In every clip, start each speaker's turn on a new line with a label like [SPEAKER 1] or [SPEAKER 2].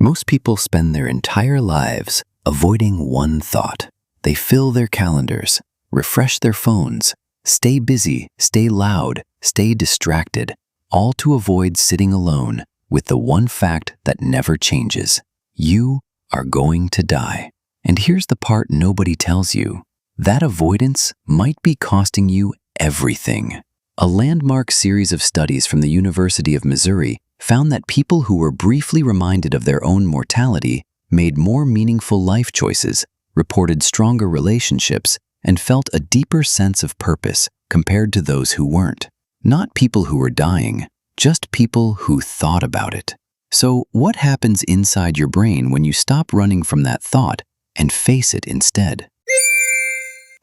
[SPEAKER 1] Most people spend their entire lives avoiding one thought. They fill their calendars, refresh their phones, stay busy, stay loud, stay distracted, all to avoid sitting alone with the one fact that never changes. You are going to die. And here's the part nobody tells you. That avoidance might be costing you everything. A landmark series of studies from the University of Missouri found that people who were briefly reminded of their own mortality made more meaningful life choices, reported stronger relationships, and felt a deeper sense of purpose compared to those who weren't. Not people who were dying, just people who thought about it. So what happens inside your brain when you stop running from that thought and face it instead?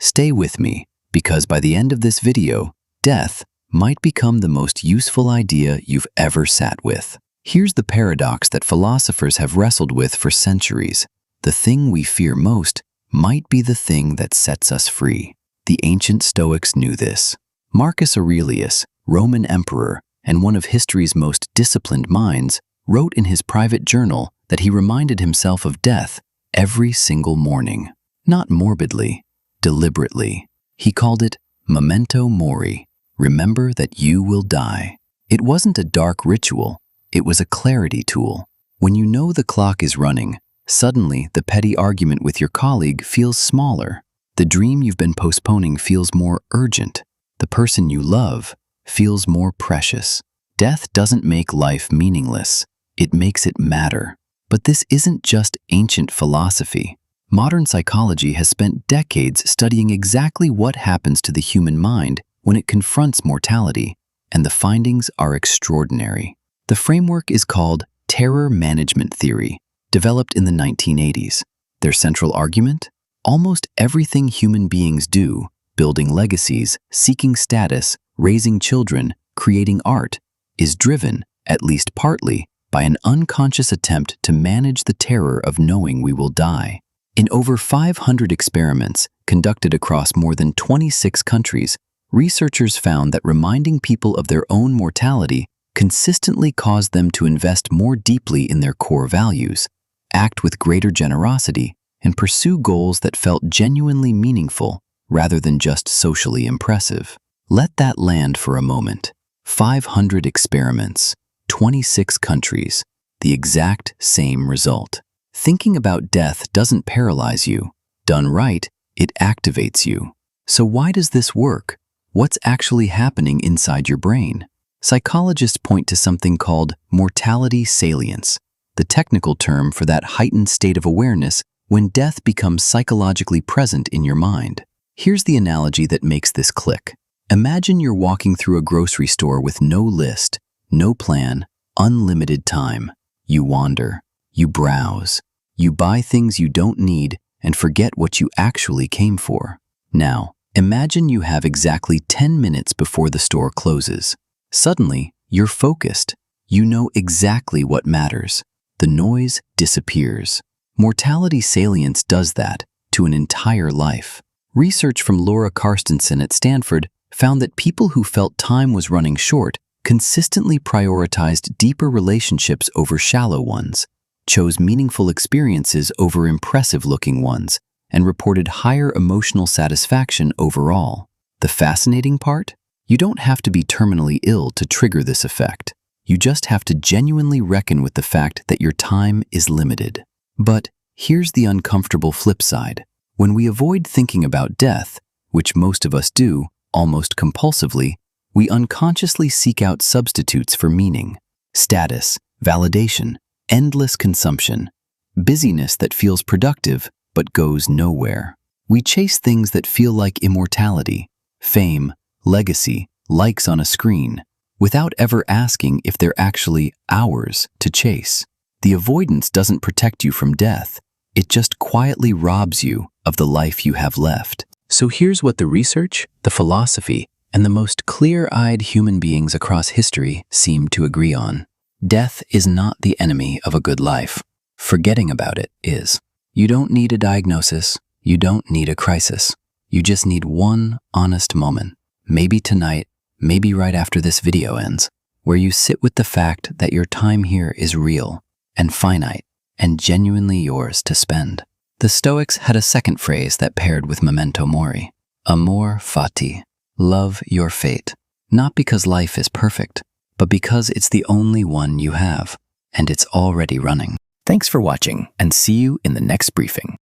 [SPEAKER 1] Stay with me, because by the end of this video, death might become the most useful idea you've ever sat with. Here's the paradox that philosophers have wrestled with for centuries. The thing we fear most might be the thing that sets us free. The ancient Stoics knew this. Marcus Aurelius, Roman emperor and one of history's most disciplined minds, wrote in his private journal that he reminded himself of death every single morning. Not morbidly, deliberately. He called it Memento Mori. Remember that you will die. It wasn't a dark ritual, it was a clarity tool. When you know the clock is running, suddenly the petty argument with your colleague feels smaller. The dream you've been postponing feels more urgent. The person you love feels more precious. Death doesn't make life meaningless, it makes it matter. But this isn't just ancient philosophy. Modern psychology has spent decades studying exactly what happens to the human mind when it confronts mortality, and the findings are extraordinary. The framework is called terror management theory, developed in the 1980s. Their central argument? Almost everything human beings do, building legacies, seeking status, raising children, creating art, is driven, at least partly, by an unconscious attempt to manage the terror of knowing we will die. In over 500 experiments conducted across more than 26 countries, researchers found that reminding people of their own mortality consistently caused them to invest more deeply in their core values, act with greater generosity, and pursue goals that felt genuinely meaningful rather than just socially impressive. Let that land for a moment. 500 experiments, 26 countries, the exact same result. Thinking about death doesn't paralyze you. Done right, it activates you. So why does this work? What's actually happening inside your brain? Psychologists point to something called mortality salience, the technical term for that heightened state of awareness when death becomes psychologically present in your mind. Here's the analogy that makes this click. Imagine you're walking through a grocery store with no list, no plan, unlimited time. You wander, you browse, you buy things you don't need and forget what you actually came for. Now, imagine you have exactly 10 minutes before the store closes. Suddenly, you're focused. You know exactly what matters. The noise disappears. Mortality salience does that to an entire life. Research from Carstensen at Stanford found that people who felt time was running short consistently prioritized deeper relationships over shallow ones, chose meaningful experiences over impressive-looking ones, and reported higher emotional satisfaction overall. The fascinating part? You don't have to be terminally ill to trigger this effect. You just have to genuinely reckon with the fact that your time is limited. But here's the uncomfortable flip side. When we avoid thinking about death, which most of us do, almost compulsively, we unconsciously seek out substitutes for meaning. Status, validation, endless consumption, busyness that feels productive but goes nowhere. We chase things that feel like immortality, fame, legacy, likes on a screen, without ever asking if they're actually ours to chase. The avoidance doesn't protect you from death. It just quietly robs you of the life you have left. So here's what the research, the philosophy, and the most clear-eyed human beings across history seem to agree on. Death is not the enemy of a good life. Forgetting about it is. You don't need a diagnosis. You don't need a crisis. You just need one honest moment. Maybe tonight, maybe right after this video ends, where you sit with the fact that your time here is real and finite and genuinely yours to spend. The Stoics had a second phrase that paired with Memento Mori: Amor Fati, love your fate. Not because life is perfect, but because it's the only one you have, and it's already running. Thanks for watching, and see you in the next briefing.